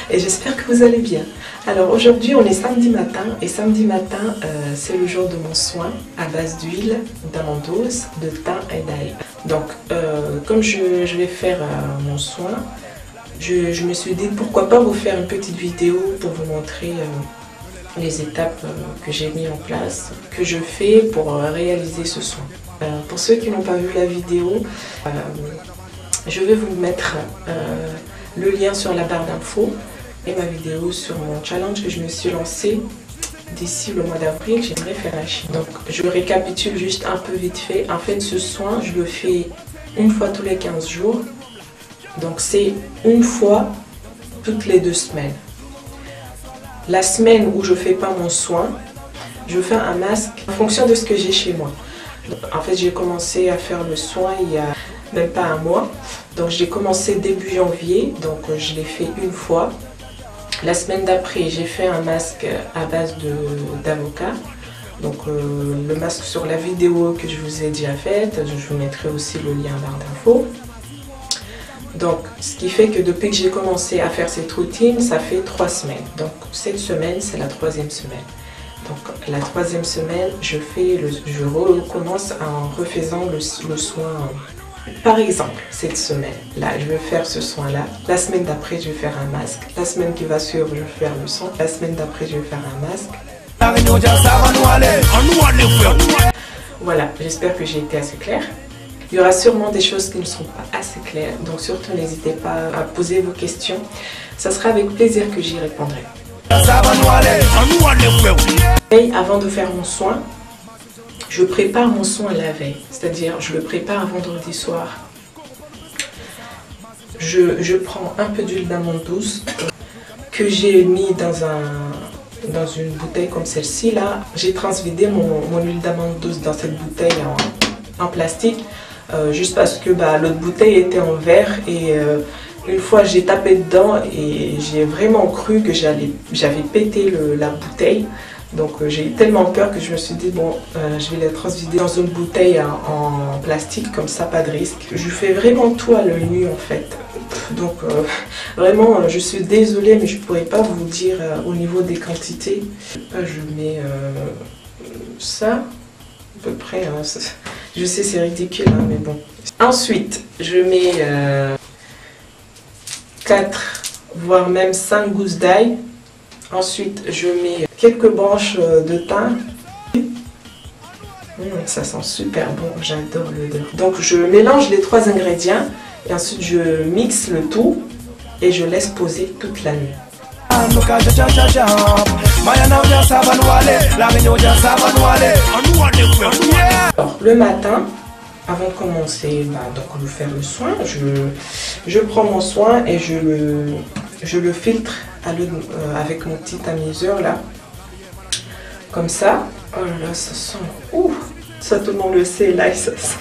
Et j'espère que vous allez bien. Alors aujourd'hui on est samedi matin et samedi matin c'est le jour de mon soin à base d'huile, d'amande douce, de thym et d'ail. Donc comme je vais faire mon soin, je me suis dit pourquoi pas vous faire une petite vidéo pour vous montrer les étapes que j'ai mis en place, que je fais pour réaliser ce soin. Pour ceux qui n'ont pas vu la vidéo, je vais vous mettre le lien sur la barre d'infos et ma vidéo sur mon challenge que je me suis lancé d'ici le mois d'avril. J'aimerais faire la Chine. Donc je récapitule juste un peu vite fait. En fait ce soin je le fais une fois tous les 15 jours. Donc c'est une fois toutes les 2 semaines. La semaine où je fais pas mon soin, je fais un masque en fonction de ce que j'ai chez moi. En fait j'ai commencé à faire le soin il y a même pas un mois. Donc j'ai commencé début janvier, donc je l'ai fait une fois. La semaine d'après j'ai fait un masque à base d'avocat. Donc le masque sur la vidéo que je vous ai déjà faite, je vous mettrai aussi le lien en barre d'infos. Donc ce qui fait que depuis que j'ai commencé à faire cette routine, ça fait 3 semaines. Donc cette semaine c'est la 3e semaine. Donc la 3e semaine je recommence en refaisant le soin. Par exemple, cette semaine, là, je vais faire ce soin-là. La semaine d'après, je vais faire un masque. La semaine qui va suivre, je vais faire le soin. La semaine d'après, je vais faire un masque. Voilà, j'espère que j'ai été assez claire. Il y aura sûrement des choses qui ne seront pas assez claires. Donc surtout, n'hésitez pas à poser vos questions. Ça sera avec plaisir que j'y répondrai. Et avant de faire mon soin, je prépare mon soin la veille, c'est-à-dire je le prépare vendredi soir. Je prends un peu d'huile d'amande douce que j'ai mis dans une bouteille comme celle-ci là. J'ai transvidé mon huile d'amande douce dans cette bouteille en plastique, juste parce que l'autre bouteille était en verre et une fois j'ai tapé dedans et j'ai vraiment cru que j'avais pété la bouteille. Donc j'ai eu tellement peur que je me suis dit bon je vais la transvider dans une bouteille en plastique, comme ça pas de risque. Je fais vraiment tout à l'œil nu en fait. Donc vraiment je suis désolée mais je pourrais pas vous dire au niveau des quantités. Je mets ça à peu près, hein, je sais c'est ridicule hein, mais bon. Ensuite je mets 4 voire même 5 gousses d'ail. Ensuite, je mets quelques branches de thym. Ça sent super bon, j'adore l'odeur. Donc, je mélange les 3 ingrédients et ensuite je mixe le tout et je laisse poser toute la nuit. Alors, le matin, avant de commencer donc de faire le soin, je prends mon soin et je le filtre avec mon petit tamiseur là, comme ça. Oh là là, ça sent, ça tout le monde le sait là, ça sent.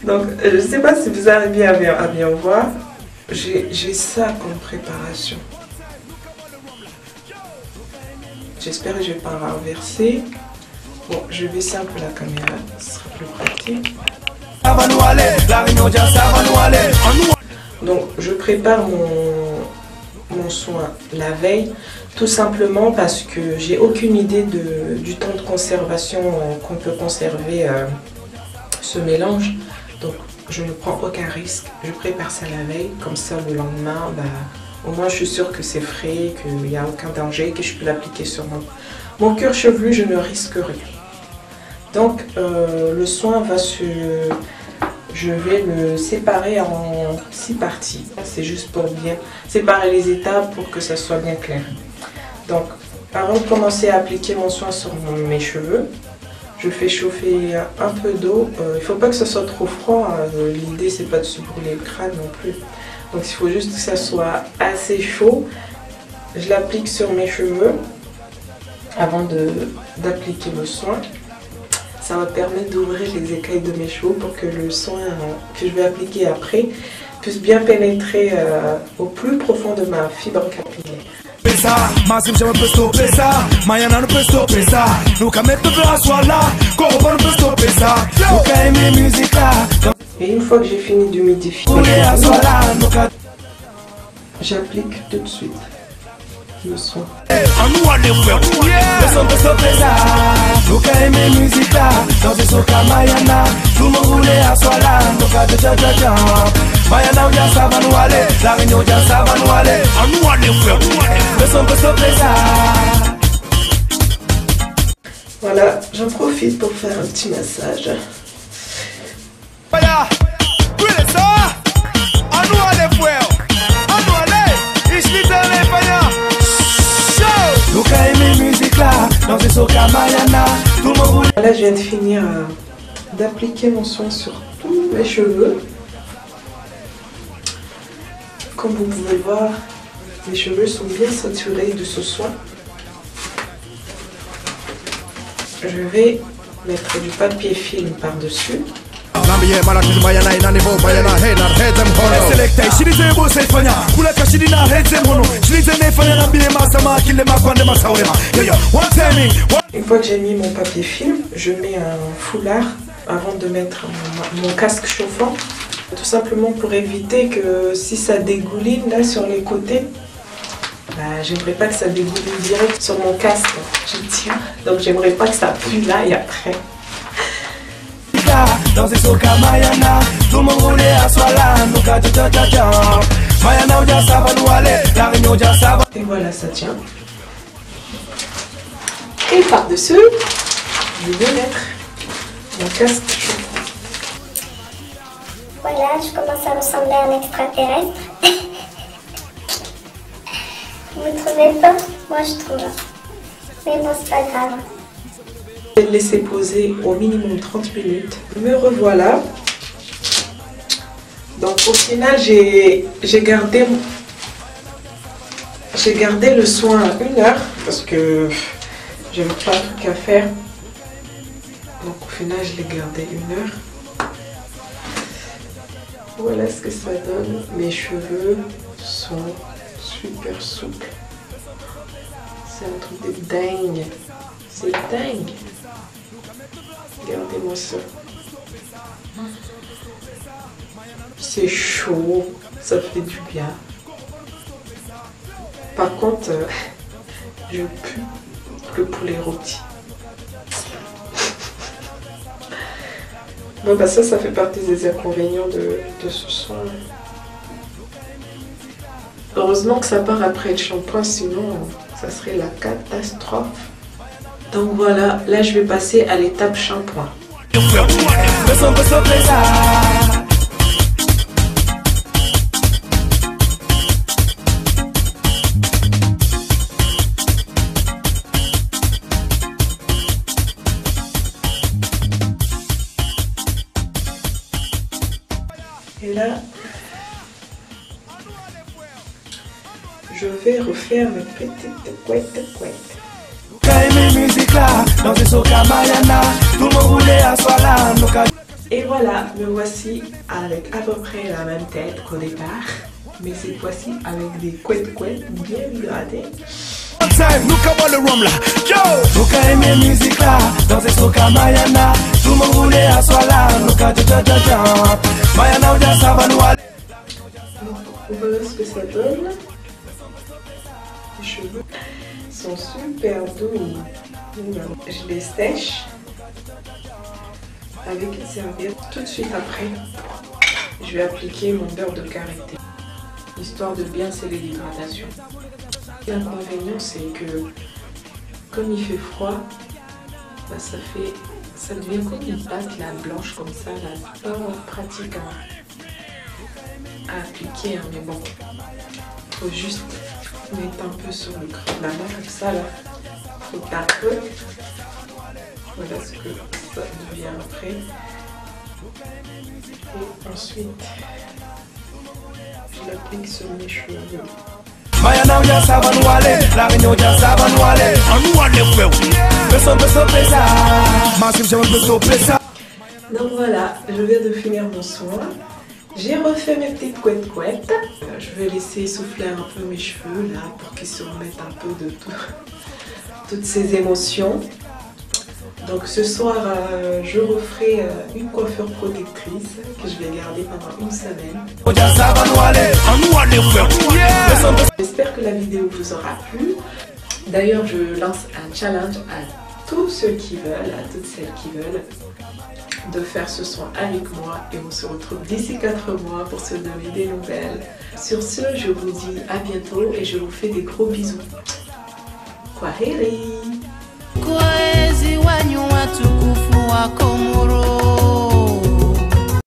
Donc je ne sais pas si vous arrivez à bien voir, j'ai ça comme préparation. J'espère que je ne vais pas renverser. Bon, je vais baisser un peu la caméra, ce sera plus pratique. Donc je prépare mon soin la veille, tout simplement parce que j'ai aucune idée du temps de conservation qu'on peut conserver ce mélange. Donc je ne prends aucun risque, je prépare ça la veille, comme ça le lendemain, au moins je suis sûre que c'est frais, qu'il n'y a aucun danger, que je peux l'appliquer sur mon cuir chevelu, je ne risque rien. Donc le soin va je vais le séparer en 6 parties. C'est juste pour bien séparer les étapes pour que ça soit bien clair. Donc, avant de commencer à appliquer mon soin sur mes cheveux, je fais chauffer un peu d'eau. Il ne faut pas que ça soit trop froid. L'idée, c'est pas de se brûler le crâne non plus. Donc, il faut juste que ça soit assez chaud. Je l'applique sur mes cheveux avant d'appliquer le soin. Ça va permettre d'ouvrir les écailles de mes cheveux pour que le soin que je vais appliquer après puisse bien pénétrer au plus profond de ma fibre capillaire. ça. Massim, je peux stopper ça. Mayana ne peut stopper ça. Nous qu'à mettre de la soie là. Corban ne peut stopper ça. Nous qu'à aimer musique là. Et une fois que j'ai fini d'humidifier, j'applique tout de suite le son. Le son peut stopper ça. Nous qu'à aimer musique là. Dans ce son qu'à Mayana. Tout le monde voulait à soi là. Nous qu'à de tcha. Mayana ou bien ça va nous aller. La réunion bien ça va nous aller. Le son peut stopper ça. Voilà, j'en profite pour faire un petit massage. Là, je viens de finir d'appliquer mon soin sur tous mes cheveux. Comme vous pouvez voir, mes cheveux sont bien saturés de ce soin. Je vais mettre du papier film par-dessus. Une fois que j'ai mis mon papier film, je mets un foulard avant de mettre mon casque chauffant. Tout simplement pour éviter que si ça dégouline là sur les côtés, j'aimerais pas que ça dégouline direct sur mon casque. Je tiens, donc j'aimerais pas que ça pue là et après. Dans ce soca Mayana, tout le monde roulait à soi là. Nous qu'à tcha. Mayana ou bien ça va nous aller. La réunion bien ça va. Et voilà, ça tient. Et par-dessus, je vais mettre mon casque chauffant. Voilà, je commence à ressembler à un extraterrestre. Vous trouvez pas? Moi je trouve. Mais bon, c'est pas grave. Je vais le laisser poser au minimum 30 minutes. Me revoilà. Donc au final, j'ai gardé le soin à 1 heure parce que j'avais pas de truc à faire. Donc au final, je l'ai gardé 1 heure. Voilà ce que ça donne. Mes cheveux sont super souples. C'est un truc de dingue. C'est dingue. Regardez-moi ça. C'est chaud. Ça fait du bien. Par contre, je pue le poulet rôti. Bon bah ça fait partie des inconvénients de ce soin. Heureusement que ça part après le shampoing, sinon ça serait la catastrophe. Donc voilà, là je vais passer à l'étape shampoing. Et là, je vais refaire mes petites couettes. Et voilà, me voici avec à peu près la même tête qu'au départ, mais cette fois-ci avec des couettes bien hydratées. Nous qu'à le rhum là, yo. Nous qu'à aimer musique là, dans ce soca Mayana, tout le monde roulait à soi là. Nous qu'à tcha. Mayana ou bien ça va nous aller. Voilà ce que ça donne. Les cheveux sont super doux. Je les sèche avec une serviette. Tout de suite après, je vais appliquer mon beurre de karité, histoire de bien sceller l'hydratation. L'inconvénient, c'est que comme il fait froid, ça devient comme une pâte là, blanche comme ça, là, pas pratique à appliquer, hein, mais bon, faut juste mettre un peu sur le creux de la main comme ça là, faut taper. Voilà ce que ça devient après. Et ensuite, je l'applique sur mes cheveux. Mayana ou bien ça va nous aller. La réunion bien ça va nous aller. Le son peut stopper ça. Massim, je peux stopper ça. Donc voilà, je viens de finir mon soin. J'ai refait mes petites couettes. Je vais laisser souffler un peu mes cheveux là pour qu'ils se remettent un peu de toutes ces émotions. Donc ce soir, je referai une coiffure protectrice que je vais garder pendant une semaine. J'espère que la vidéo vous aura plu. D'ailleurs, je lance un challenge à tous ceux qui veulent, à toutes celles qui veulent, de faire ce soin avec moi et on se retrouve d'ici 4 mois pour se donner des nouvelles. Sur ce, je vous dis à bientôt et je vous fais des gros bisous. Kwaheri.